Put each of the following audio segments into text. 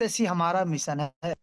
ऐसी हमारा मिशन है।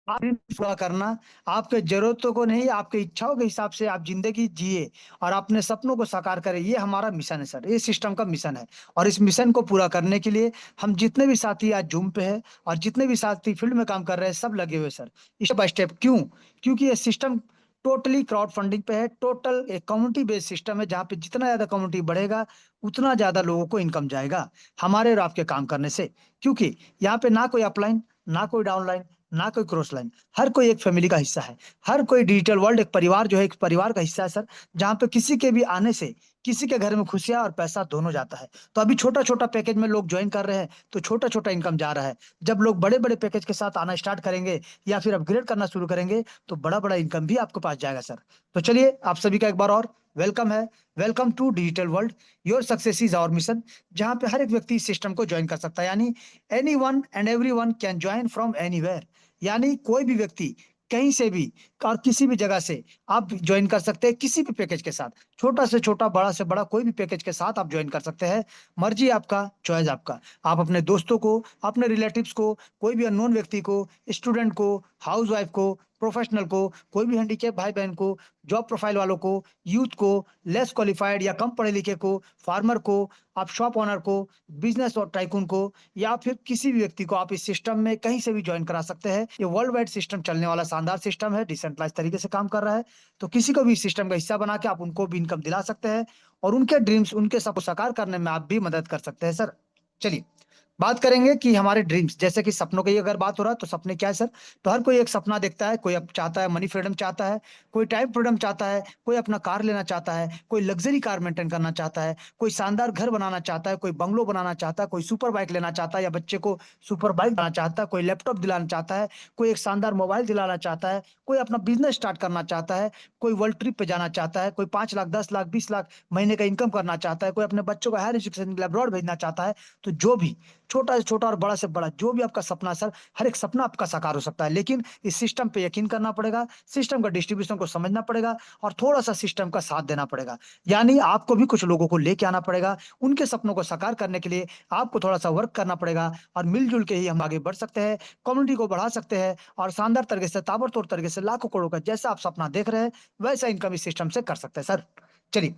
आप भी पूरा करना, आपके जरूरतों को नहीं, आपकी इच्छाओं के हिसाब से आप जिंदगी जिए और अपने सपनों को साकार करें। ये हमारा मिशन है सर, ये सिस्टम का मिशन है। और इस मिशन को पूरा करने के लिए हम जितने भी साथी आज जूम पे है और जितने भी साथी फील्ड में काम कर रहे हैं, सब लगे हुए सर, स्टेप बाय स्टेप। क्यों? क्योंकि ये सिस्टम टोटली क्राउड फंडिंग पे है। टोटल एक कम्युनिटी बेस्ड सिस्टम है, जहाँ पे जितना ज्यादा कम्युनिटी बढ़ेगा उतना ज्यादा लोगों को इनकम जाएगा हमारे और आपके काम करने से। क्योंकि यहाँ पे ना कोई अपलाइन, ना कोई डाउनलाइन, ना कोई क्रॉस लाइन, हर कोई एक फैमिली का हिस्सा है। हर कोई डिजिटल वर्ल्ड एक परिवार जो है, एक परिवार का हिस्सा है सर, जहाँ पे किसी के भी आने से किसी के घर में खुशियां और पैसा दोनों जाता है। तो अभी छोटा छोटा पैकेज में लोग ज्वाइन कर रहे हैं, तो छोटा छोटा इनकम जा रहा है। जब लोग बड़े बड़े पैकेज के साथ आना स्टार्ट करेंगे या फिर अपग्रेड करना शुरू करेंगे, तो बड़ा बड़ा इनकम भी आपके पास जाएगा सर। तो चलिए, आप सभी का एक बार और वेलकम है। Welcome to digital world, your success is our mission. जहाँ पे हर एक व्यक्ति इस सिस्टम को ज्वाइन कर सकता है, यानी any one and every one can join from anywhere. यानी कोई भी व्यक्ति कहीं से भी और किसी भी जगह से आप ज्वाइन कर सकते हैं, किसी भी पैकेज के साथ। छोटा से छोटा, बड़ा से बड़ा, कोई भी पैकेज के साथ आप ज्वाइन कर सकते हैं। मर्जी आपका, चॉइस आपका। आप अपने दोस्तों को, अपने रिलेटिव्स को, कोई भी अननोन व्यक्ति को, स्टूडेंट को, हाउस वाइफ को, प्रोफेशनल को, कोई भी हैंडीकैप भाई बहन को, जॉब प्रोफाइल वालों को, यूथ को, लेस क्वालिफाइड या कम पढ़े लिखे को, फार्मर को, आप शॉप ओनर को, बिजनेस और टाइकून को, या फिर किसी भी व्यक्ति को आप इस सिस्टम में कहीं से भी ज्वाइन करा सकते हैं। ये वर्ल्ड वाइड सिस्टम चलने वाला शानदार सिस्टम है, डिसेंट्रलाइज तरीके से काम कर रहा है। तो किसी को भी इस सिस्टम का हिस्सा बना के आप उनको भी इनकम दिला सकते हैं और उनके ड्रीम्स, उनके सपने साकार करने में आप भी मदद कर सकते हैं सर। चलिए, बात करेंगे कि हमारे ड्रीम्स, जैसे कि सपनों की अगर बात हो रहा है, तो सपने क्या है सर? तो हर कोई एक सपना देखता है। कोई अब चाहता है मनी फ्रीडम चाहता है, कोई टाइम फ्रीडम चाहता है, कोई अपना कार लेना चाहता है, कोई लग्जरी कार मेंटेन करना चाहता है, कोई शानदार घर बनाना चाहता है, कोई बंगलो बनाना चाहता है, कोई सुपर बाइक लेना चाहता है या बच्चे को सुपर बाइक बनाना चाहता है, कोई लैपटॉप दिलाना चाहता है, कोई एक शानदार मोबाइल दिलाना चाहता है, कोई अपना बिजनेस स्टार्ट करना चाहता है, कोई वर्ल्ड ट्रिप पे जाना चाहता है, कोई 5 लाख, 10 लाख, 20 लाख महीने का इनकम करना चाहता है, कोई अपने बच्चों को हायर एजुकेशन के लिए अब्रॉड भेजना चाहता है। तो जो भी छोटा से छोटा और बड़ा से बड़ा जो भी आपका सपना है सर, हर एक सपना आपका साकार हो सकता है। लेकिन इस सिस्टम पे यकीन करना पड़ेगा, सिस्टम का डिस्ट्रीब्यूशन को समझना पड़ेगा और थोड़ा सा सिस्टम का साथ देना पड़ेगा। यानी आपको भी कुछ लोगों को लेके आना पड़ेगा। उनके सपनों को साकार करने के लिए आपको थोड़ा सा वर्क करना पड़ेगा और मिलजुल के ही हम आगे बढ़ सकते हैं, कम्युनिटी को बढ़ा सकते हैं और शानदार तरीके से, ताबड़तोड़ तरीके से, लाखों करोड़ का जैसा आप सपना देख रहे हैं वैसा इनकम इस सिस्टम से कर सकते हैं सर। चलिए,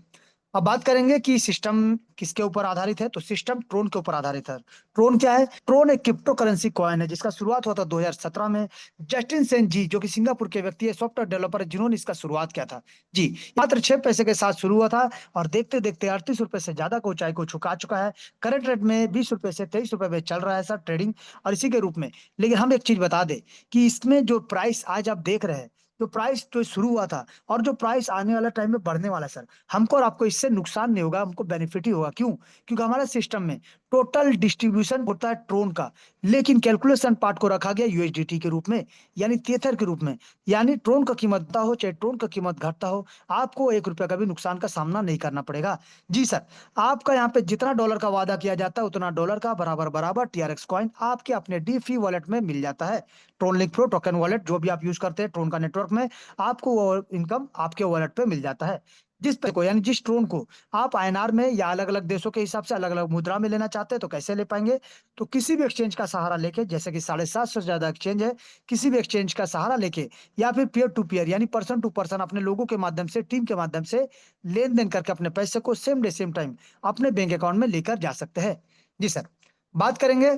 अब बात करेंगे कि सिस्टम किसके ऊपर आधारित है। तो सिस्टम ट्रोन के ऊपर आधारित है। ट्रोन क्या है? ट्रोन एक क्रिप्टो करेंसी कॉइन है, जिसका शुरुआत हुआ था 2017 में। जस्टिन सेन जी, जो कि सिंगापुर के व्यक्ति है, सॉफ्टवेयर डेवलपर है, जिन्होंने इसका शुरुआत किया था। जी, मात्र 6 पैसे के साथ शुरू हुआ था और देखते देखते 38 रुपए से ज्यादा को ऊंचाई को छुका चुका है। करंट रेट में 20 रुपए से 23 रुपए में चल रहा है सर, ट्रेडिंग और इसी के रूप में। लेकिन हम एक चीज बता दें कि इसमें जो प्राइस आज आप देख रहे हैं, जो प्राइस जो शुरू हुआ था और जो प्राइस आने वाला टाइम में बढ़ने वाला है सर, हमको और आपको इससे नुकसान नहीं होगा, हमको बेनिफिट ही होगा। क्यों? क्योंकि हमारे सिस्टम में टोटल डिस्ट्रीब्यूशन होता है ट्रोन का, लेकिन कैलकुलेशन पार्ट को रखा गया यूएसडीटी के रूप में, यानी तेथर के रूप में। यानी ट्रोन का कीमत बढ़ता हो चाहे ट्रोन का कीमत घटता हो, आपको 1 रुपए का भी नुकसान का सामना नहीं करना पड़ेगा। जी सर, आपका यहाँ पे जितना डॉलर का वादा किया जाता है उतना डॉलर का बराबर बराबर टीआरएक्स कॉइन आपके अपने डीफी वॉलेट में मिल जाता है। Tron link pro token wallet जो भी आप यूज करते हैं ट्रोन का नेटवर्क में, आपको वो इनकम आपके वॉलेट पे मिल जाता है। जिस पे को, यानी जिस ट्रोन को आप आईएनआर में या अलग अलग देशों के हिसाब से अलग अलग मुद्रा में लेना चाहते हैं, तो कैसे ले पाएंगे? तो किसी भी एक्सचेंज का सहारा लेके, जैसे कि 750 से ज्यादा एक्सचेंज है, किसी भी एक्सचेंज का सहारा लेके या फिर पीयर टू पीयर, यानी पर्सन टू पर्सन, अपने लोगों के माध्यम से, टीम के माध्यम से लेन देन करके अपने पैसे को सेम डे सेम टाइम अपने बैंक अकाउंट में लेकर जा सकते हैं। जी सर, बात करेंगे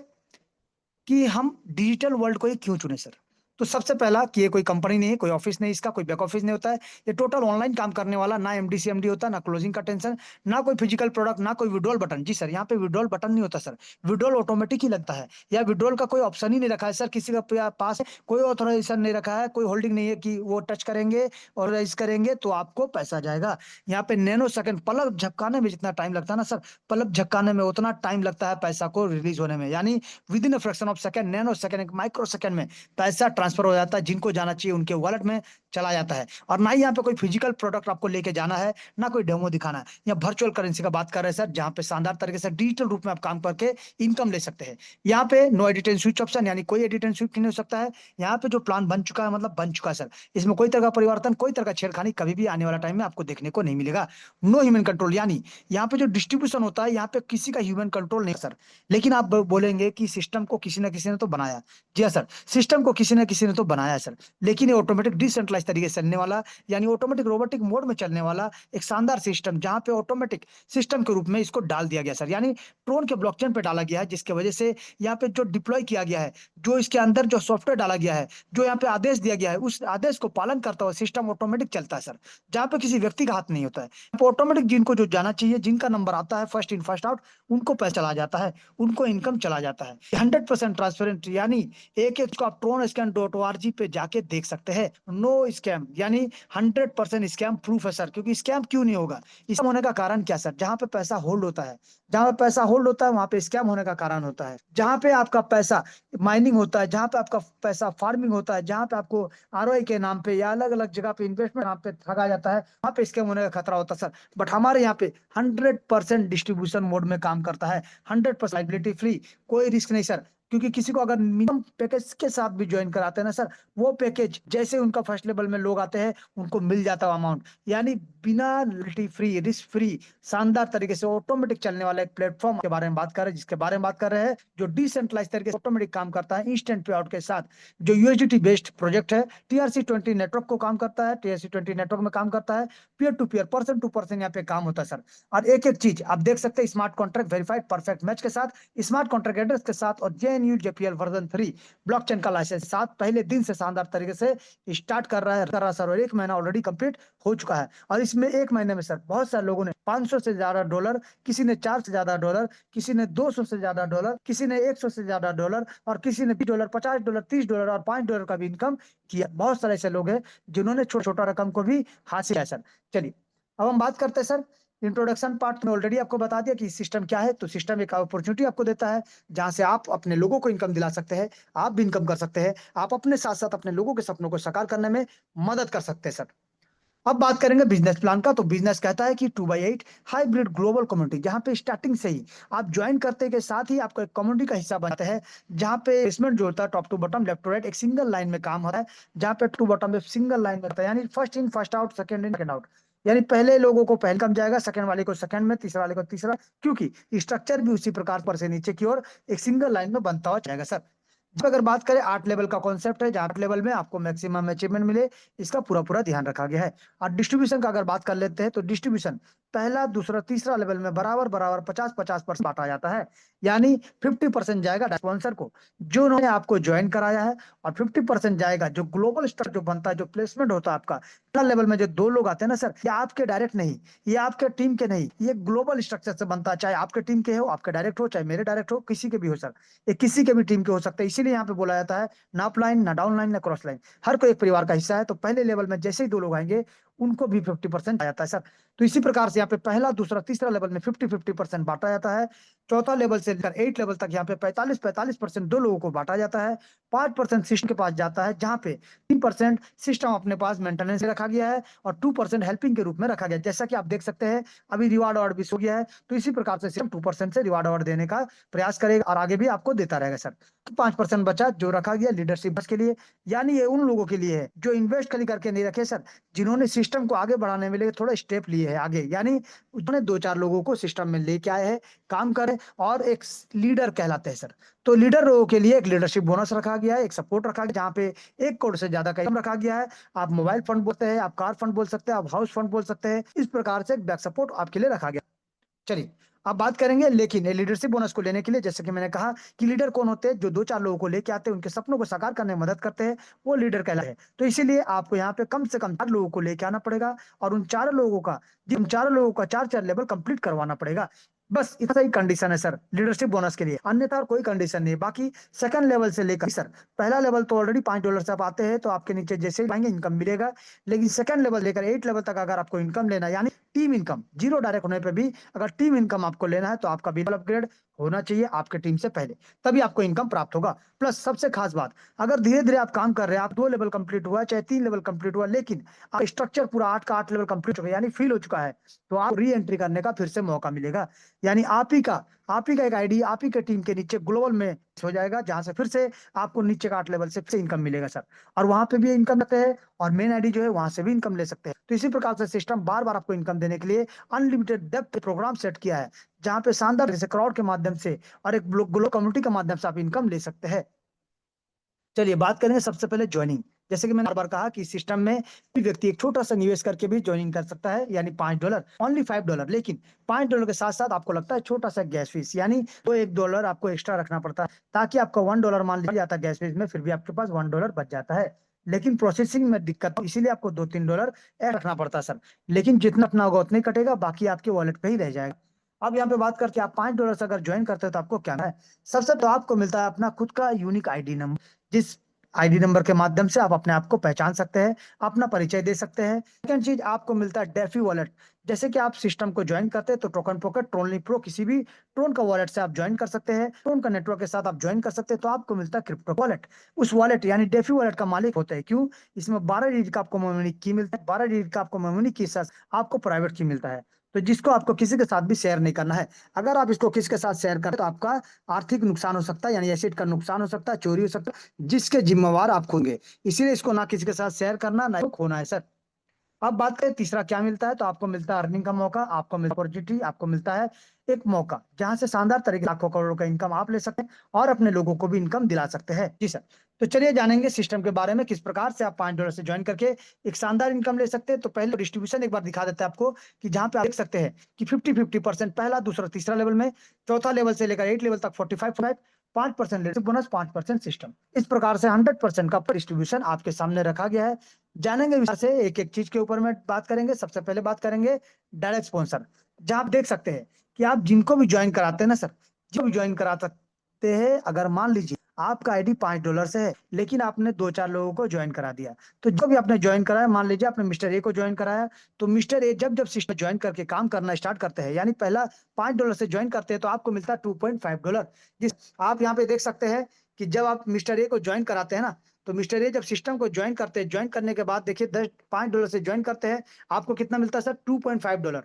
कि हम डिजिटल वर्ल्ड को ही क्यों चुने सर। तो सबसे पहला कि ये कोई कंपनी नहीं है, कोई ऑफिस नहीं, इसका कोई बैक ऑफिस नहीं होता है। ये टोटल ऑनलाइन काम करने वाला, ना एमडी सीएमडी होता, ना क्लोजिंग का टेंशन, ना कोई फिजिकल प्रोडक्ट, ना कोई विड्रॉल बटन। जी सर, यहाँ पे विड्रॉल बटन नहीं होता सर, विड्रॉल ऑटोमेटिक ही लगता है, या विड्रॉल का कोई ऑप्शन ही नहीं रखा है सर। किसी का पास कोई ऑथराइजेशन नहीं रखा है, कोई होल्डिंग नहीं है कि वो टच करेंगे और इस करेंगे तो आपको पैसा जाएगा। यहाँ पे नैनो सेकंड, पलक झपकाने में जितना टाइम लगता है ना सर, पलक झपकाने में उतना टाइम लगता है पैसा को रिलीज होने में। यानी with in fraction of second, nano second, एक माइक्रो सेकंड में पैसा ट्रांसफर ट्रांसफर हो जाता है, जिनको जाना चाहिए उनके वॉलेट में चला जाता है। और ना ही यहाँ पे कोई फिजिकल प्रोडक्ट आपको लेके जाना है, ना कोई डेमो दिखाना है। यहाँ वर्चुअल करेंसी का बात कर रहे हैं सर, जहाँ पे शानदार तरीके से डिजिटल रूप में आप काम करके इनकम ले सकते हैं। यहाँ पे no edit and switch option, यानी कोई एडिट एंड स्विच नहीं हो सकता है। यहाँ पे जो प्लान बन चुका है मतलब बन चुका है सर, इसमें कोई तरह का परिवर्तन, कोई तरह का छेड़खानी कभी भी आने वाला टाइम में आपको देखने को नहीं मिलेगा। नो ह्यूमन कंट्रोल, यानी यहाँ पे जो डिस्ट्रीब्यूशन होता है यहाँ पे किसी का ह्यूमन कंट्रोल नहीं सर। लेकिन आप बोलेंगे कि सिस्टम को किसी न किसी ने तो बनाया। जी हाँ सर, सिस्टम को किसी न किसी ने तो बनाया है सर, लेकिन ये ऑटोमेटिक डिसेंट्रलाइज तरीके से चलने वाला, यानी ऑटोमेटिक रोबोटिक मोड में चलने वाला एक शानदार सिस्टम, जहां पे ऑटोमेटिक सिस्टम के रूप में इसको डाल दिया गया सर, यानी ट्रोन के ब्लॉकचेन पे डाला गया है, जिसकी वजह से यहाँ पे जो डिप्लॉय किया गया है, जो इसके अंदर जो सॉफ्टवेयर डाला गया है, जो यहाँ पे आदेश दिया गया है, उस आदेश को पालन करता हुआ सिस्टम ऑटोमेटिक चलता है सर, जहाँ पे किसी व्यक्ति का हाथ नहीं होता है। ऑटोमेटिक जिनको जो जाना चाहिए, जिनका नंबर आता है फर्स्ट इन फर्स्ट आउट, उनको पैसा चला जाता है, उनको इनकम चला जाता है। 100% ट्रांसपेरेंट, यानी एक एक को आप tron-scan.org पे जाके देख सकते हैं। नो स्कैम, यानी 100% स्कैम प्रूफ है सर। क्योंकि स्कैम क्यों नहीं होगा, स्कैम होने का कारण क्या सर, जहां पे पैसा होल्ड होता है, जहां पे पैसा होल्ड होता है वहां पे स्कैम होने का कारण होता है। जहां पे आपका पैसा माइनिंग होता है, जहां पे आपका पैसा फार्मिंग होता है, जहां पे आपको आरओआई के नाम पे या अलग अलग जगह पे इन्वेस्टमेंट नाम पे ठगा जाता है, वहां पे स्कैम होने का खतरा होता है सर। बट हमारे यहाँ पे 100% डिस्ट्रीब्यूशन मोड में काम करता है, 100% लाइबिलिटी फ्री, कोई रिस्क नहीं सर। क्योंकि किसी को अगर मिनिमम पैकेज के साथ भी ज्वाइन कराते हैं ना सर, वो पैकेज जैसे उनका फर्स्ट लेवल में लोग आते हैं उनको मिल जाता है अमाउंट, यानी बिना लिटी फ्री, रिस्क फ्री, शानदार तरीके से ऑटोमेटिक चलने वाला एक प्लेटफॉर्म के बारे में बात कर रहे हैं, जिसके बारे में बात कर रहे हैं, जो डिसेंट्रलाइज तरीके से ऑटोमेटिक काम करता है इंस्टेंट पे आउट के साथ, जो यूएसडीटी बेस्ड प्रोजेक्ट है, TRC20 नेटवर्क को काम करता है, TRC20 नेटवर्क में काम करता है, peer to peer, person to person यहाँ पे काम होता है सर। और एक एक चीज आप देख सकते हैं, smart contract verified perfect match के साथ, स्मार्ट कॉन्ट्रैक्ट एड्रेस के साथ, और JNU JPL वर्जन 3 ब्लॉकचेन का लाइसेंस साथ पहले दिन से शानदार तरीके से स्टार्ट कर रहा है सर, और एक महीना ऑलरेडी कंप्लीट हो चुका है। और इसमें एक महीने में सर बहुत सारे लोगों ने 500 से ज्यादा डॉलर, किसी ने 4 से ज्यादा डॉलर, किसी ने 200 से ज्यादा डॉलर, किसी ने 100 से ज्यादा डॉलर, और किसी ने $20, $50, $30 और $5 का भी इनकम किया। बहुत सारे ऐसे लोग हैं जिन्होंने छोटा छोटा रकम को भी हासिल किया सर। चलिए अब हम बात करते हैं सर, इंट्रोडक्शन पार्ट में ऑलरेडी आपको बता दिया कि सिस्टम क्या है। तो सिस्टम एक अपॉर्चुनिटी आपको देता है जहां से आप अपने लोगों को इनकम दिला सकते हैं, आप भी इनकम कर सकते हैं, आप अपने साथ साथ अपने लोगों के सपनों को साकार करने में मदद कर सकते हैं सर। अब बात करेंगे बिजनेस प्लान का। तो बिजनेस कहता है कि 2x8 हाइब्रिड ग्लोबल कम्युनिटी, जहां पे स्टार्टिंग से ही आप ज्वाइन करते के साथ ही आपको एक कम्युनिटी का हिस्सा बनते हैं, जहां पे प्लेसमेंट जो होता है top to bottom, left to right, एक सिंगल लाइन में काम होता है, जहां पे टू बॉटम में सिंगल लाइन में होता है, यानी first in first out, second in second out, यानी पहले लोगों को पहले कम जाएगा, सेकंड वाले को सेकंड में, तीसरा वाले को तीसरा, क्योंकि स्ट्रक्चर भी उसी प्रकार पर से नीचे की ओर एक सिंगल लाइन में बनता हुआ जाएगा सर। जब अगर बात करें 8 लेवल का कॉन्सेप्ट है, जहाँ 8 लेवल में आपको मैक्सिमम अचीवमेंट मिले, इसका पूरा पूरा ध्यान रखा गया है। और डिस्ट्रीब्यूशन का अगर बात कर लेते हैं, तो डिस्ट्रीब्यूशन पहला दूसरा तीसरा लेवल में बराबर बराबर 50-50% बांटा जाता है, यानी 50% जाएगा स्पॉन्सर को जो उन्होंने आपको ज्वाइन कराया है, और 50% जाएगा जो ग्लोबल स्टार जो बनता है, जो प्लेसमेंट होता है आपका। पहला लेवल में जो 2 लोग आते हैं ना सर, ये आपके डायरेक्ट नहीं, ये आपके टीम के नहीं, ये ग्लोबल स्ट्रक्चर से बनता है, चाहे आपके टीम के हो, आपके डायरेक्ट हो, चाहे मेरे डायरेक्ट हो, किसी के भी हो सर, ये किसी के भी टीम के हो सकते हैं। इसीलिए यहाँ पे बोला जाता है ना अप लाइन, ना डाउन लाइन, ना क्रॉस लाइन, हर कोई एक परिवार का हिस्सा है। तो पहले लेवल में जैसे ही 2 लोग आएंगे उनको भी 50% आ जाता है सर। तो इसी प्रकार से यहाँ पे पहला दूसरा तीसरा लेवल में 50-50% बांटा जाता है। चौथा लेवल से लेकर 8 लेवल तक यहाँ पे 45-45% 2 लोगों को बांटा जाता है। 5% सिस्टम के पास जाता है, जहाँ पे 3% सिस्टम अपने पास मेंटेनेंस रखा गया है, और 2% हेल्पिंग के रूप में रखा गया है। जैसा कि आप देख सकते हैं अभी रिवार्ड अवार्ड भी हो गया है, तो इसी प्रकार से सिस्टम 2% से रिवार्ड अवार्ड देने का प्रयास करेगा, और आगे भी आपको देता रहेगा सर। 5% बचा जो रखा गया लीडरशिप के लिए, यानी ये उन लोगों के लिए है जो इन्वेस्ट खाली करके नहीं रखे सर, जिन्होंने सिस्टम को आगे बढ़ाने में लिए थोड़ा स्टेप लिए है आगे, यानी उन्होंने 2-4 लोगों को सिस्टम में लेके आए हैं, काम करे, और एक लीडर कहलाते हैं सर। तो लीडर लोगों के लिए एक लीडरशिप बोनस रखा गया है, एक सपोर्ट रखा गया, जहाँ पे 1 करोड़ से ज्यादा का इनाम रखा गया है। आप मोबाइल फंड बोलते हैं, आप कार फंड बोल सकते हैं, आप हाउस फंड बोल सकते हैं, इस प्रकार से एक बैक सपोर्ट आपके लिए रखा गया। चलिए अब बात करेंगे, लेकिन ये लीडरशिप बोनस को लेने के लिए, जैसे कि मैंने कहा कि लीडर कौन होते हैं, जो 2-4 लोगों को लेके आते हैं, उनके सपनों को साकार करने में मदद करते हैं, वो लीडर कहलाते हैं। तो इसीलिए आपको यहाँ पे कम से कम 4 लोगों को लेके आना पड़ेगा, और उन 4 लोगों का 4 4 लेवल कंप्लीट करवाना पड़ेगा। बस इतना ही कंडीशन है सर लीडरशिप बोनस के लिए, अन्यथा और कोई कंडीशन नहीं है। बाकी सेकंड लेवल से लेकर सर, पहला लेवल तो ऑलरेडी $5 से आप आते हैं तो आपके नीचे जैसे ही आएंगे इनकम मिलेगा, लेकिन सेकंड लेवल लेकर 8 लेवल तक अगर आपको इनकम लेना है, यानी टीम इनकम, जीरो डायरेक्ट होने पे भी अगर टीम इनकम आपको लेना है तो आपका भी अपग्रेड होना चाहिए आपके टीम से पहले, तभी आपको इनकम प्राप्त होगा। प्लस सबसे खास बात, अगर धीरे धीरे आप काम कर रहे हैं, आप 2 लेवल कंप्लीट हुआ चाहे 3 लेवल कंप्लीट हुआ, लेकिन आप स्ट्रक्चर पूरा 8 का 8 लेवल कंप्लीट हो गया यानी फील हो चुका है, तो आप री एंट्री करने का फिर से मौका मिलेगा। यानी आप ही का एक आईडी आप ही के टीम के नीचे ग्लोबल में हो जाएगा, जहां से फिर से आपको नीचे का 8 लेवल से इनकम मिलेगा सर, और वहां पे भी इनकम लेते हैं, और मेन आईडी जो है वहां से भी इनकम ले सकते हैं। तो इसी प्रकार से सिस्टम बार बार आपको इनकम देने के लिए अनलिमिटेड डेप्थ प्रोग्राम सेट किया है, जहां पे शानदार जैसे क्राउड के माध्यम से और एक ग्लोबल कम्युनिटी के माध्यम से आप इनकम ले सकते हैं। चलिए बात करेंगे सबसे पहले ज्वाइनिंग। जैसे कि मैंने बार बार कहा कि सिस्टम में कोई व्यक्ति एक छोटा सा निवेश करके भी ज्वाइनिंग कर सकता है, यानी $5, ओनली $5, लेकिन $5 के साथ साथ आपको लगता है छोटा सा गैस फीस, यानी तो $1 आपको एक्स्ट्रा रखना पड़ता है, ताकि आपका $1 मान लिया जाता है गैस फीस में, फिर भी आपके पास $1 बच जाता है। लेकिन प्रोसेसिंग में दिक्कत, इसीलिए आपको $2-3 ऐड रखना पड़ता है सर, लेकिन जितना अपना होगा उतना ही कटेगा, बाकी आपके वॉलेट पे ही रह जाएगा। अब यहाँ पे बात करते हैं, आप $5 से अगर ज्वाइन करते हो तो आपको क्या है, सबसे तो आपको मिलता है अपना खुद का यूनिक आईडी नंबर, जिस आईडी नंबर के माध्यम से आप अपने आप को पहचान सकते हैं, अपना परिचय दे सकते हैं। सेकंड चीज आपको मिलता है डेफी वॉलेट। जैसे कि आप सिस्टम को ज्वाइन करते हैं तो टोकन पॉकेट, ट्रोनली प्रो, किसी भी ट्रोन का वॉलेट से आप ज्वाइन कर सकते हैं, ट्रोन का नेटवर्क के साथ आप ज्वाइन कर सकते हैं, तो आपको मिलता है क्रिप्टो वॉलेट। उस वॉलेट यानी डेफी वॉलेट का मालिक होता है, क्यों, इसमें 12 डिजिट का आपको मेमोरी की मिलता है, 12 डिजिट का आपको मेमोरी की साथ आपको प्राइवेट की मिलता है, तो जिसको आपको किसी के साथ भी शेयर नहीं करना है। अगर आप इसको किसी के साथ शेयर करें तो आपका आर्थिक नुकसान हो सकता है, यानी एसेट का नुकसान हो सकता है, चोरी हो सकता है, जिसके जिम्मेवार आप होंगे। इसीलिए इसको ना किसी के साथ शेयर करना, ना खोना है सर। अब बात करें तीसरा क्या मिलता है, तो आपको मिलता है अर्निंग का मौका, आपको मिलता है अपॉर्चुनिटी, आपको मिलता है एक मौका जहां से शानदार तरीके लाखों करोड़ों का इनकम आप ले सकते हैं और अपने लोगों को भी इनकम दिला सकते हैं। जी सर। तो चलिए जानेंगे सिस्टम के बारे में, किस प्रकार से आप $5 से ज्वाइन करके एक शानदार इनकम ले सकते हैं। तो पहले डिस्ट्रीब्यूशन एक बार दिखा देते हैं आपको, कि जहां पे आप देख सकते हैं कि 50-50% पहला, दूसरा, तीसरा लेवल में, चौथा लेवल से लेकर 8 लेवल तक 45, 5% लेते बोनस, 5% सिस्टम। इस प्रकार से 100% का डिस्ट्रीब्यूशन आपके सामने रखा गया है। जानेंगे विस्तार से एक एक चीज के ऊपर में बात करेंगे। सबसे पहले बात करेंगे डायरेक्ट स्पॉन्सर, जहां आप देख सकते हैं कि आप जिनको भी ज्वाइन कराते हैं ना सर, जो भी ज्वाइन करा सकते हैं, अगर मान लीजिए आपका आईडी $5 से है, लेकिन आपने 2-4 लोगों को ज्वाइन करा दिया, तो जो भी आपने ज्वाइन कराया, मान लीजिए आपने मिस्टर ए को ज्वाइन कराया, तो मिस्टर ए जब जब सिस्टम ज्वाइन करके काम करना स्टार्ट करते हैं, यानी पहला $5 से ज्वाइन करते हैं, तो आपको मिलता है $2.5। जिस आप यहाँ पे देख सकते हैं कि जब आप मिस्टर ए को ज्वाइन कराते हैं ना, तो मिस्टर ए जब सिस्टम को ज्वाइन करते हैं, ज्वाइन करने के बाद देखिए $5 से ज्वाइन करते हैं, आपको कितना मिलता है सर, $2.5।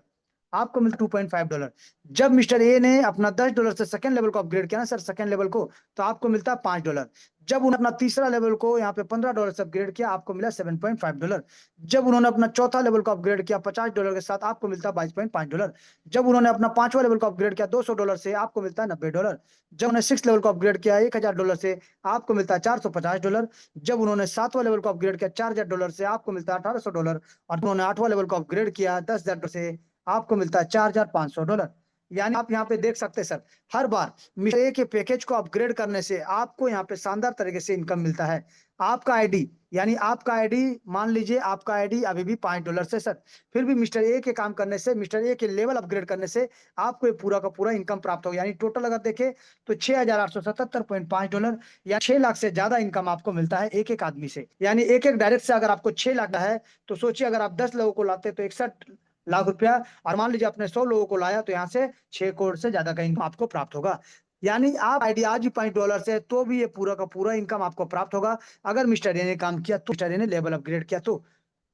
आपको मिलता $2.5। जब मिस्टर ए ने अपना $10 से सेकंड लेवल को अपग्रेड किया ना सर, सेकंड लेवल को, तो आपको मिलता है $5। जब उन्होंने अपना तीसरा लेवल को यहाँ पे $15 से अपग्रेड किया, आपको मिला $7.5। जब उन्होंने अपना चौथा लेवल को अपग्रेड किया $50 के साथ, आपको मिलता है $22.5। जब उन्होंने अपना पांचवा लेवल को अपग्रेड किया $200 से, आपको मिलता है $90। जब उन्होंने सिक्स लेवल को अपग्रेड किया $1000 से, आपको मिलता है $450। जब उन्होंने सातवां लेवल को अपग्रेड किया $4000 से, आपको मिलता है $1800। और उन्होंने आठवां लेवल को अपग्रेड किया $10,000 से, आपको मिलता है $4500। यानी आप यहाँ पे देख सकते हैं sir, her bar mister A के पैकेज को अपग्रेड करने से आपको यहाँ पे शानदार तरीके से इनकम मिलता है। आपका आईडी, यानी आपका आईडी, मान लीजिए आपका आईडी अभी भी $5 से सर, फिर भी मिस्टर ए के काम करने से, मिस्टर ए के लेवल अपग्रेड करने से आपको ये पूरा का पूरा इनकम प्राप्त होगा। यानी टोटल अगर देखें तो $6877.5, या 6 लाख से ज्यादा इनकम आपको मिलता है एक एक आदमी से। यानी एक एक डायरेक्ट से अगर आपको 6 लाख का है, तो सोचिए अगर आप 10 लोगों को लाते तो 61 लाख रुपया, और मान लीजिए आपने 100 लोगों को लाया, तो यहाँ से 6 करोड़ से ज्यादा का इनकम आपको प्राप्त होगा। यानी आप आईडी आज ही $5 से, तो भी ये पूरा का पूरा इनकम आपको प्राप्त होगा। अगर मिस्टर ए ने काम किया तो, मिस्टर ए ने लेवल अपग्रेड किया तो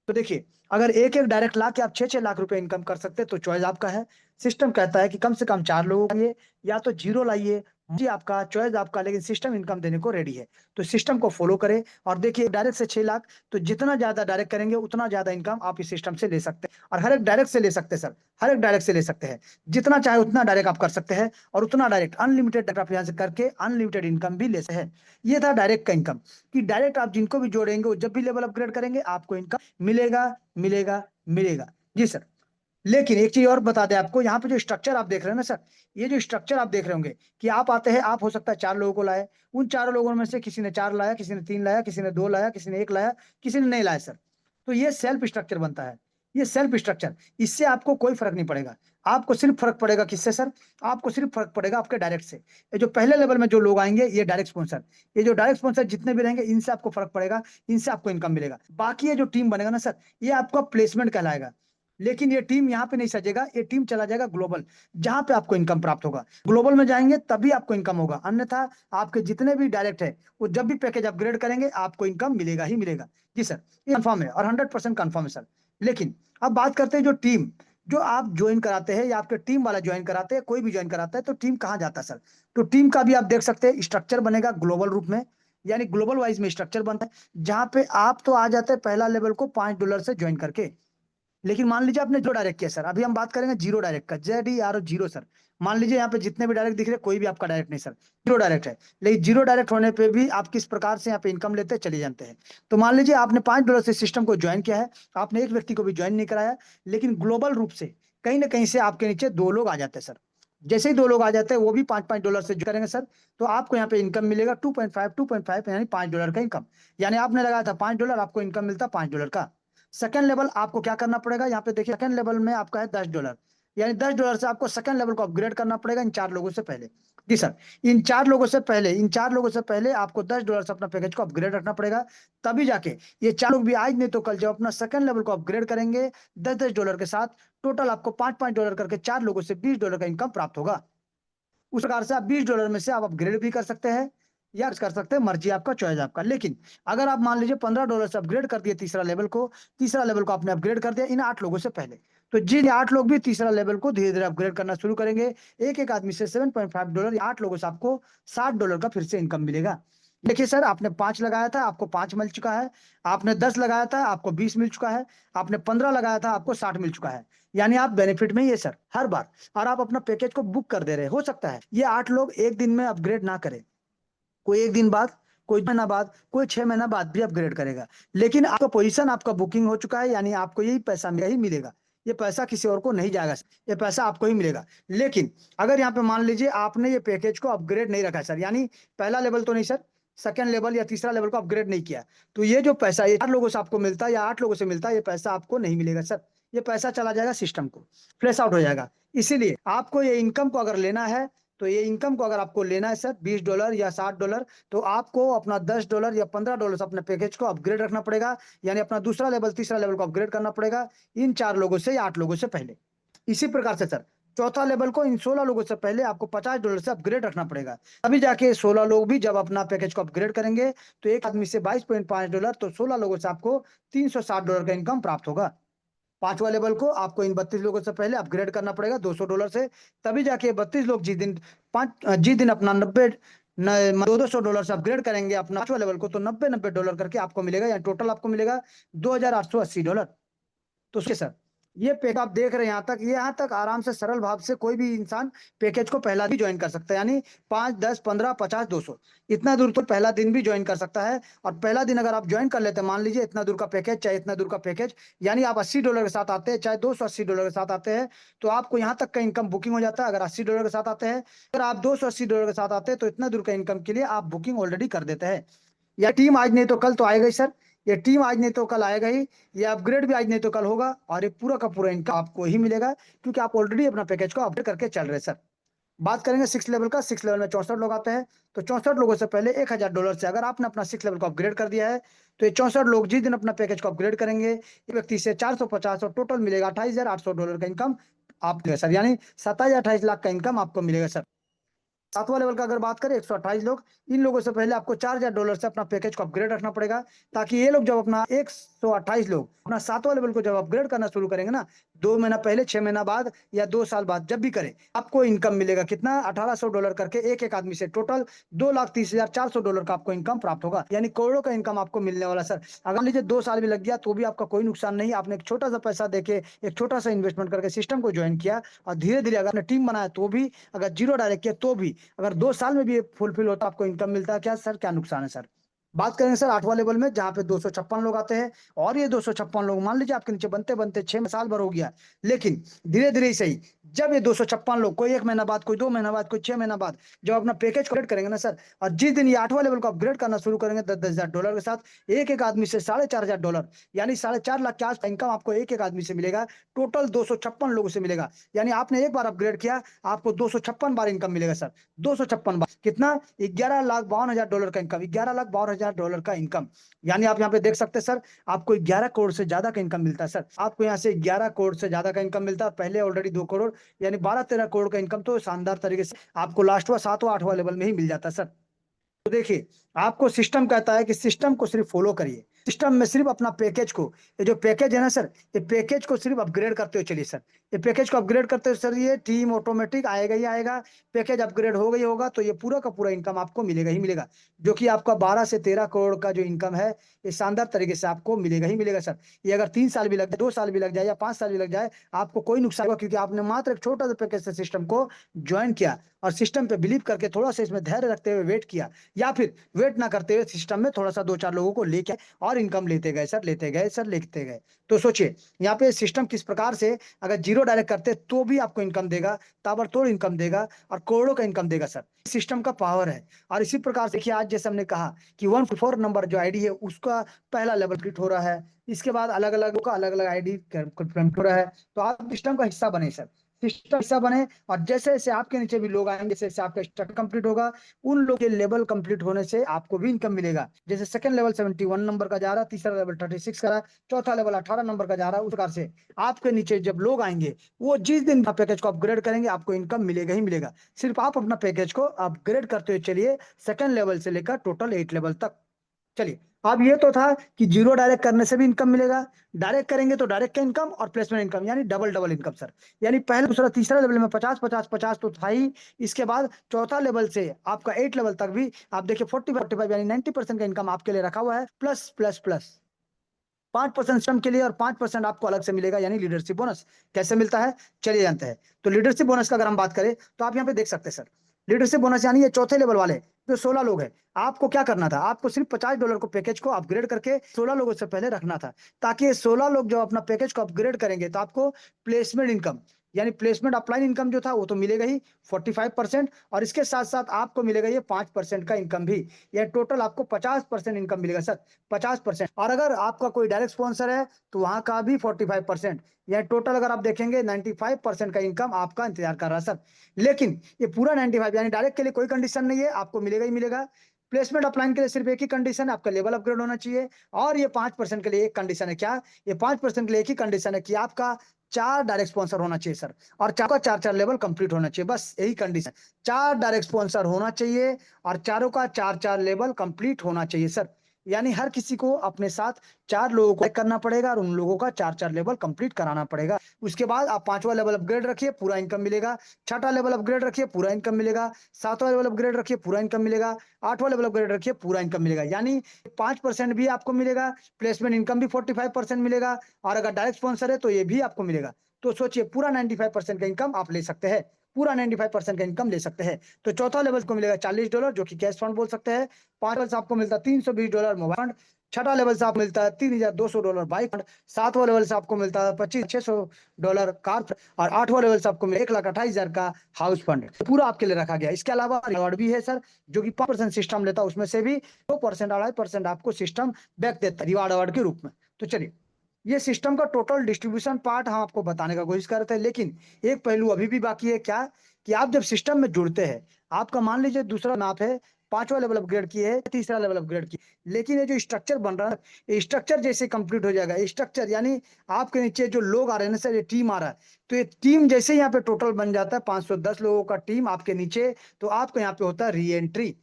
देखिए, अगर एक एक डायरेक्ट ला के आप 6-6 लाख रुपए इनकम कर सकते हैं, तो चॉइस आपका है। सिस्टम कहता है कि कम से कम 4 लोगों को लाइए, या तो जीरो लाइए, जी आपका चॉइस आपका, लेकिन सिस्टम इनकम देने को रेडी है। तो सिस्टम को फॉलो करें, और देखिए डायरेक्ट से 6 लाख, तो जितना ज्यादा डायरेक्ट करेंगे उतना ज्यादा इनकम आप इस सिस्टम से ले सकते हैं। और हर एक डायरेक्ट से ले सकते हैं सर, हर एक डायरेक्ट से ले सकते हैं, जितना चाहे उतना डायरेक्ट आप कर सकते हैं, और उतना डायरेक्ट अनलिमिटेड डायरेक्ट आप यहाँ से करके अनलिमिटेड इनकम भी ले सकते हैं। ये था डायरेक्ट का इनकम, कि डायरेक्ट आप जिनको भी जोड़ेंगे, वो जब भी लेवल अपग्रेड करेंगे, आपको इनकम मिलेगा, मिलेगा, मिलेगा। जी सर। लेकिन एक चीज और बता दें आपको, यहाँ पे जो स्ट्रक्चर आप देख रहे हैं ना सर, ये जो स्ट्रक्चर आप देख रहे होंगे कि आप आते हैं, आप हो सकता है 4 लोगों को लाए, उन 4 लोगों में से किसी ने 4 लाया, किसी ने 3 लाया, किसी ने 2 लाया, किसी ने 1 लाया, किसी ने नहीं लाया सर, तो ये सेल्फ स्ट्रक्चर बनता है। ये सेल्फ स्ट्रक्चर, इससे आपको कोई फर्क नहीं पड़ेगा। आपको सिर्फ फर्क पड़ेगा किससे सर? आपको सिर्फ फर्क पड़ेगा आपके डायरेक्ट से। ये जो पहले लेवल में जो लोग आएंगे, ये डायरेक्ट स्पॉन्सर, ये जो डायरेक्ट स्पॉन्सर जितने भी रहेंगे, इनसे आपको फर्क पड़ेगा, इनसे आपको इनकम मिलेगा। बाकी ये जो टीम बनेगा ना सर, ये आपका प्लेसमेंट कहलाएगा। लेकिन ये टीम यहाँ पे नहीं सजेगा, ये टीम चला जाएगा ग्लोबल, जहां पे आपको इनकम प्राप्त होगा। ग्लोबल में जाएंगे तभी आपको इनकम होगा, अन्यथा आपके जितने भी डायरेक्ट है, वो जब भी पैकेज अपग्रेड करेंगे आपको इनकम मिलेगा ही मिलेगा। जी सर, ये कंफर्म है और 100% कंफर्म है सर। लेकिन अब बात करते हैं जो टीम, जो आप ज्वाइन कराते हैं या आपके टीम वाला ज्वाइन कराते हैं, कोई भी ज्वाइन कराता है, तो टीम कहाँ जाता है सर? तो टीम का भी आप देख सकते हैं स्ट्रक्चर बनेगा ग्लोबल रूप में, यानी ग्लोबल वाइज में स्ट्रक्चर बनता है, जहां पे आप तो आ जाते हैं पहला लेवल को $5 से ज्वाइन करके। लेकिन मान लीजिए आपने जो डायरेक्ट किया सर, अभी हम बात करेंगे जीरो डायरेक्ट का, JDR0 सर। मान लीजिए यहाँ पे जितने भी डायरेक्ट दिख रहे हैं, कोई भी आपका डायरेक्ट नहीं सर, जीरो डायरेक्ट है। लेकिन जीरो डायरेक्ट होने पे भी आप किस प्रकार से यहाँ पे इनकम लेते हैं चलिए जानते हैं। तो मान लीजिए आपने $5 से सिस्टम को ज्वाइन किया है, आपने एक व्यक्ति को भी ज्वाइन नहीं कराया, लेकिन ग्लोबल रूप से कहीं ना कहीं से आपके नीचे 2 लोग आ जाते हैं सर। जैसे ही 2 लोग आ जाते हैं, वो भी $5 से करेंगे सर, तो आपको यहाँ पे इनकम मिलेगा 2.5 यानी $5 का इनकम। यानी आपने लगाया था $5, आपको इनकम मिलता $5 का। सेकंड लेवल आपको क्या करना पड़ेगा, यहाँ पे देखिए सेकंड लेवल में आपका है $10, यानी $10 से आपको सेकंड लेवल को अपग्रेड करना पड़ेगा इन 4 लोगों से पहले। जी सर, इन 4 लोगों से पहले आपको $10 से अपना पैकेज को अपग्रेड रखना पड़ेगा, तभी जाके ये 4 लोग भी आज नहीं तो कल जब अपना सेकंड लेवल को अपग्रेड करेंगे $10 के साथ, टोटल आपको $5 करके 4 लोगों से $20 का इनकम प्राप्त होगा। उस प्रकार से आप $20 में से आप अपग्रेड भी कर सकते हैं या कर सकते हैं, मर्जी आपका, चॉइस आपका। लेकिन अगर आप मान लीजिए $15 से अपग्रेड कर दिए तीसरा लेवल को आपने अपग्रेड कर दिया इन 8 लोगों से पहले, तो जिन 8 लोग भी तीसरा लेवल को धीरे धीरे अपग्रेड करना शुरू करेंगे, एक एक आदमी से $7.5, 8 लोगों से आपको $60 का फिर से इनकम मिलेगा। देखिए सर, आपने 5 लगाया था, आपको 5 मिल चुका है। आपने 10 लगाया था, आपको 20 मिल चुका है। आपने 15 लगाया था, आपको 60 मिल चुका है। यानी आप बेनिफिट में ही है सर हर बार, और आप अपना पैकेज को बुक कर दे रहे हैं। हो सकता है ये 8 लोग एक दिन में अपग्रेड ना करें, कोई एक दिन बाद, कोई महीना बाद, कोई 6 महीना बाद भी अपग्रेड करेगा, लेकिन आपका पोजीशन, आपका बुकिंग हो चुका है, यानी आपको यही पैसा ही मिलेगा। ये पैसा किसी और को नहीं जाएगा, ये पैसा आपको ही मिलेगा। लेकिन अगर यहाँ पे मान लीजिए आपने ये पैकेज को अपग्रेड नहीं रखा सर, यानी पहला लेवल तो नहीं सर, सेकंड लेवल या तीसरा लेवल को अपग्रेड नहीं किया, तो ये जो पैसा ये 4 लोगों से आपको मिलता है या 8 लोगों से मिलता है, ये पैसा आपको नहीं मिलेगा सर। ये पैसा चला जाएगा सिस्टम को, फ्लैश आउट हो जाएगा। इसीलिए आपको ये इनकम को अगर लेना है, तो ये इनकम को अगर आपको लेना है सर $20 या $60, तो आपको अपना $10 या $15 से अपने पैकेज को अपग्रेड रखना पड़ेगा, यानी अपना दूसरा लेवल तीसरा लेवल को अपग्रेड करना पड़ेगा इन 4 लोगों से या 8 लोगों से पहले। इसी प्रकार से सर चौथा लेवल को इन 16 लोगों से पहले आपको $50 से अपग्रेड रखना पड़ेगा। अभी जाके 16 लोग भी जब अपना पैकेज को अपग्रेड करेंगे, तो एक आदमी से $22.5, तो 16 लोगों से आपको $360 का इनकम प्राप्त होगा। पांचवा लेवल को आपको इन 32 लोगों से पहले अपग्रेड करना पड़ेगा $200 से, तभी जाके 32 लोग जिस दिन अपना 90 $200 से अपग्रेड करेंगे अपना पांचवा लेवल को, तो $90 करके आपको मिलेगा, या टोटल आपको मिलेगा $2880। तो सर ये पैक आप देख रहे हैं, यहाँ तक आराम से सरल भाव से कोई भी इंसान पैकेज को पहला भी ज्वाइन कर सकता है, यानी 5, 10, 15, 50, 200 इतना दूर तो पहला दिन भी ज्वाइन कर सकता है। और पहला दिन अगर आप ज्वाइन कर लेते हैं, मान लीजिए इतना दूर का पैकेज, चाहे इतना दूर का पैकेज, यानी आप $80 के साथ आते हैं, चाहे $280 के साथ आते हैं, तो आपको यहाँ तक का इनकम बुकिंग हो जाता है। अगर $80 के साथ आते हैं, अगर आप $280 के साथ आते हैं, तो इतना दूर का इनकम के लिए आप बुकिंग ऑलरेडी कर देते हैं। या टीम आज नहीं तो कल तो आएगा ही सर, ये टीम आज नहीं तो कल आएगा ही, ये अपग्रेड भी आज नहीं तो कल होगा, और ये पूरा का पूरा इनकम आपको ही मिलेगा, क्योंकि आप ऑलरेडी अपना पैकेज को अपडेट करके चल रहे हैं सर। बात करेंगे 6 लेवल का, 6 लेवल में 64 लोग आते हैं, तो 64 लोगों से पहले $1000 से अगर आपने अपना 6 लेवल को अपग्रेड कर दिया है, तो ये 64 लोग जिस दिन अपना पैकेज को अपग्रेड करेंगे, एक व्यक्ति से 450 और टोटल मिलेगा $28,800 का इनकम आप सर, यानी 27-28 लाख का इनकम आपको मिलेगा सर। सातवां लेवल का अगर बात करें 128 लोग, इन लोगों से पहले आपको $4000 से अपना पैकेज को अपग्रेड रखना पड़ेगा, ताकि ये लोग जब अपना 128 लोग अपना सातवां लेवल को जब अपग्रेड करना शुरू करेंगे ना, 2 महीना पहले, 6 महीना बाद या 2 साल बाद जब भी करें, आपको इनकम मिलेगा कितना, $1800 करके एक एक आदमी से, टोटल $2,30,400 का आपको इनकम प्राप्त होगा, यानी करोड़ों का इनकम आपको मिलने वाला सर। अगर लीजिए 2 साल भी लग गया तो भी आपका कोई नुकसान नहीं, आपने एक छोटा सा पैसा देके, एक छोटा सा इन्वेस्टमेंट करके सिस्टम को ज्वाइन किया, और धीरे धीरे अगर आपने टीम बनाया तो भी, अगर जीरो डायरेक्ट किया तो भी, अगर 2 साल में भी फुलफिल होता आपको इनकम मिलता है, क्या सर क्या नुकसान है सर? बात करेंगे सर 8वां लेवल में, जहाँ पे 256 लोग आते हैं। और ये 256 लोग मान लीजिए आपके नीचे बनते बनते 6 साल भर हो गया, लेकिन धीरे धीरे ही सही, जब ये 256 लोग, कोई 1 महीना बाद, कोई 2 महीना बाद, कोई 6 महीना बाद, जब अपना पैकेज अपग्रेड करेंगे ना सर, और जिस दिन ये 8वां लेवल को अपग्रेड करना शुरू करेंगे $10,000 के साथ, एक एक आदमी से $4,500, यानी 4.5 लाख के आसपास इनकम आपको एक एक आदमी से मिलेगा। टोटल 256 लोगों से मिलेगा, यानी आपने एक बार अपग्रेड किया, आपको 256 बार इनकम मिलेगा सर। 256 बार कितना? $11,52,000 का इनकम, $11,52,000 का इनकम। यानी आप यहाँ पे देख सकते हैं सर, आपको 11 करोड़ से ज्यादा का इनकम मिलता है सर। आपको यहाँ से 11 करोड़ से ज्यादा का इनकम मिलता है, पहले ऑलरेडी 2 करोड़, यानी 12-13 करोड़ का इनकम तो शानदार तरीके से आपको लास्टवा 7वां 8वां लेवल में ही मिल जाता है सर। तो देखिए, आपको सिस्टम कहता है कि सिस्टम को सिर्फ फॉलो करिए, सिस्टम में सिर्फ अपना पैकेज को, ये जो पैकेज है ना सर, ये पैकेज को सिर्फ अपग्रेड करते हुए चलिए सर। ये पैकेज को अपग्रेड करते हुए सर, ये टीम ऑटोमेटिक आएगा ही आएगा। पैकेज अपग्रेड हो गई होगा तो ये पूरा का पूरा इनकम आपको मिलेगा ही मिलेगा, जो कि आपका 12 से 13 करोड़ का जो इनकम है, ये शानदार तरीके से आपको मिलेगा ही मिलेगा सर। ये अगर 3 साल भी लग जाए, 2 साल भी लग जाए, या 5 साल भी लग जाए, आपको कोई नुकसान होगा, क्योंकि आपने मात्र एक छोटा सा पैकेज से सिस्टम को ज्वाइन किया, और सिस्टम पे बिलीव करके थोड़ा सा इसमें धैर्य रखते हुए वेट किया, या फिर वेट ना करते हुए सिस्टम में थोड़ा सा 2-4 लोगों को लेके और इनकम लेते गए सर, लेते गए सर, लेते गए। तो सोचिए यहाँ पे सिस्टम किस प्रकार से, अगर जीरो डायरेक्ट करते तो भी आपको इनकम देगा, ताबड़तोड़ इनकम देगा, और करोड़ों का इनकम देगा सर। सिस्टम का पावर है। और इसी प्रकार से देखिए, आज जैसे हमने कहा कि 144 नंबर जो आईडी है, उसका पहला लेवल कंप्लीट हो रहा है। इसके बाद अलग अलग का अलग अलग आईडी कंप्लीट हो रहा है। तो आप सिस्टम का हिस्सा बने सर, सिस्टम हिस्सा बने, और जैसे जैसे आपके नीचे भी लोग आएंगे, जैसे जैसे आपका स्ट्रक्चर कंप्लीट होगा, उन लोग के लेवल कंप्लीट होने से आपको भी इनकम मिलेगा। जैसे सेकंड लेवल 71 नंबर का जा रहा है, तीसरा लेवल 36 का रहा है, चौथा लेवल 18 नंबर का जा रहा है। उस प्रकार से आपके नीचे जब लोग आएंगे, वो जिस दिन पैकेज को अपग्रेड करेंगे, आपको इनकम मिलेगा ही मिलेगा। सिर्फ आप अपना पैकेज को अपग्रेड करते हुए चलिए, सेकंड लेवल से लेकर टोटल 8 लेवल तक। चलिए, अब ये तो था कि जीरो डायरेक्ट करने से भी इनकम मिलेगा, डायरेक्ट करेंगे तो डायरेक्ट का इनकम और प्लेसमेंट इनकम, यानी डबल डबल इनकम सर। यानी पहले दूसरा तीसरा लेवल में 50-50-50 तो था ही। इसके बाद चौथा लेवल से आपका 8 लेवल तक भी आप देखिए 40-45 यानी 90% का इनकम आपके लिए रखा हुआ है, प्लस प्लस प्लस 5% सिस्टम के लिए, और 5% आपको अलग से मिलेगा, यानी लीडरशिप बोनस। कैसे मिलता है, चलिए जानते हैं। तो लीडरशिप बोनस का अगर हम बात करें, तो आप यहाँ पे देख सकते हैं सर, लीडरशिप बोनस यानी ये चौथे लेवल वाले जो 16 लोग हैं, आपको क्या करना था, आपको सिर्फ $50 को पैकेज को अपग्रेड करके 16 लोगों से पहले रखना था, ताकि ये 16 लोग जब अपना पैकेज को अपग्रेड करेंगे, तो आपको प्लेसमेंट इनकम, यानी प्लेसमेंट अपलाइन इनकम जो था वो तो मिलेगा ही 45%, और इसके साथ साथ आपको मिलेगा ये 5% का इनकम भी। यह टोटल आपको 50% इनकम मिलेगा सर, 50%। और अगर आपका कोई डायरेक्ट स्पॉन्सर है, तो वहां का भी 45%, यह टोटल अगर आप देखेंगे 95% का इनकम आपका इंतजार कर रहा है सर। लेकिन ये पूरा 95, यानी डायरेक्ट के लिए कोई कंडीशन नहीं है, आपको मिलेगा ही मिलेगा। प्लेसमेंट अपलाइन के लिए सिर्फ एक ही कंडीशन है, आपका लेवल अपग्रेड होना चाहिए। और ये 5% के लिए एक कंडीशन है, क्या? ये 5% के लिए एक ही कंडीशन है कि आपका 4 डायरेक्ट स्पॉन्सर होना चाहिए सर, और 4 का 4-4 लेवल कंप्लीट होना चाहिए, बस यही कंडीशन। 4 डायरेक्ट स्पॉन्सर होना चाहिए, और चारों का 4-4 लेवल कंप्लीट होना चाहिए सर। यानी हर किसी को अपने साथ 4 लोगों को करना पड़ेगा, और उन लोगों का 4-4 लेवल कंप्लीट कराना पड़ेगा। उसके बाद आप 5वां लेवल अपग्रेड रखिए, पूरा इनकम मिलेगा। 6ठा लेवल अपग्रेड रखिए, पूरा इनकम मिलेगा। 7वां लेवल अपग्रेड रखिए, पूरा इनकम मिलेगा। 8वां लेवल अपग्रेड रखिए, पूरा इनकम मिलेगा। यानी 5% भी आपको मिलेगा, प्लेसमेंट इनकम भी 45% मिलेगा, और अगर डायरेक्ट स्पॉन्सर है तो ये भी आपको मिलेगा। तो सोचिए, पूरा 95% का इनकम आप ले सकते हैं, पूरा 95% का इनकम ले सकते हैं। तो चौथा लेवल को मिलेगा $40, जो कि कैश फंड बोल सकते हैं। 5 लेवल से आपको मिलता है $320 मोबाइल फंड। 6ठा लेवल से आपको मिलता है $3,200 बाइक फंड। 7वां लेवल से आपको मिलता है $25,600 कार फंड। और 8वां लेवल से आपको 1,28,000 का हाउस फंड पूरा आपके लिए रखा गया। इसके अलावा रिवॉर्ड भी है सर, जो कि 5% सिस्टम लेता है, उसमें से भी 2% 2.5% आपको सिस्टम बैक देता है रिवार्ड अवार्ड के रूप में। तो चलिए, ये सिस्टम का टोटल डिस्ट्रीब्यूशन पार्ट हम आपको बताने का कोशिश कर रहे थे, लेकिन एक पहलू अभी भी बाकी है, क्या? कि आप जब सिस्टम में जुड़ते हैं, आपका मान लीजिए दूसरा नाप है, 5वां लेवल अपग्रेड किए है, तीसरा लेवल अपग्रेड किए, लेकिन ये जो स्ट्रक्चर बन रहा है, ये स्ट्रक्चर जैसे कंप्लीट हो जाएगा, स्ट्रक्चर यानी आपके नीचे जो लोग आ रहे हैं ना सर, ये टीम आ रहा है, तो ये टीम जैसे यहाँ पे टोटल बन जाता है 510 लोगों का टीम आपके नीचे, तो आपको यहाँ पे होता है री एंट्री।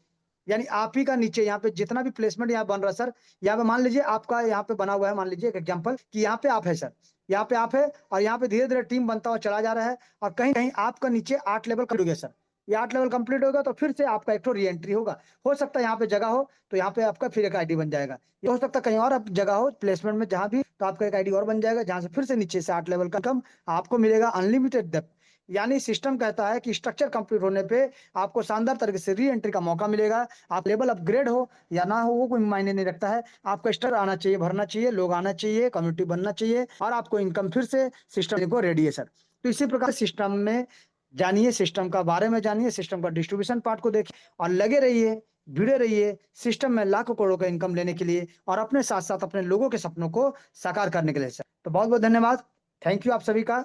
यानी आप ही का नीचे यहाँ पे जितना भी प्लेसमेंट यहाँ बन रहा है सर, यहाँ पे मान लीजिए आपका यहाँ पे बना हुआ है, मान लीजिए एक एग्जांपल कि यहाँ पे आप है सर, यहाँ पे आप है, और यहाँ पे धीरे धीरे टीम बनता हुआ चला जा रहा है, और कहीं कहीं आपका नीचे 8 लेवल कंप्लीट हो गया सर। ये 8 लेवल कंप्लीट होगा तो फिर से आपका एक तो री एंट्री होगा। हो सकता है यहाँ पे जगह हो तो यहाँ पे आपका फिर एक आईडी बन जाएगा, ये हो सकता है कहीं और आप जगह हो प्लेसमेंट में जहां भी, तो आपका एक आईडी और बन जाएगा, जहां से फिर से नीचे से 8 लेवल का कम आपको मिलेगा, अनलिमिटेड डेप्थ। यानी सिस्टम कहता है कि स्ट्रक्चर कंप्लीट होने पे आपको शानदार तरीके से री एंट्री का मौका मिलेगा। आप लेवल अपग्रेड हो या ना हो वो कोई मायने नहीं रखता है, आपका स्टर आना चाहिए, भरना चाहिए, लोग आना चाहिए, कम्युनिटी बनना चाहिए और आपको इनकम फिर से सिस्टम को रेडी है सर। तो इसी प्रकार सिस्टम में जानिए, सिस्टम का बारे में जानिए, सिस्टम का डिस्ट्रीब्यूशन पार्ट को देखिए और लगे रहिए, भिड़े रहिए सिस्टम में लाखों करोड़ों का इनकम लेने के लिए और अपने साथ साथ अपने लोगों के सपनों को साकार करने के लिए सर। तो बहुत बहुत धन्यवाद, थैंक यू आप सभी का।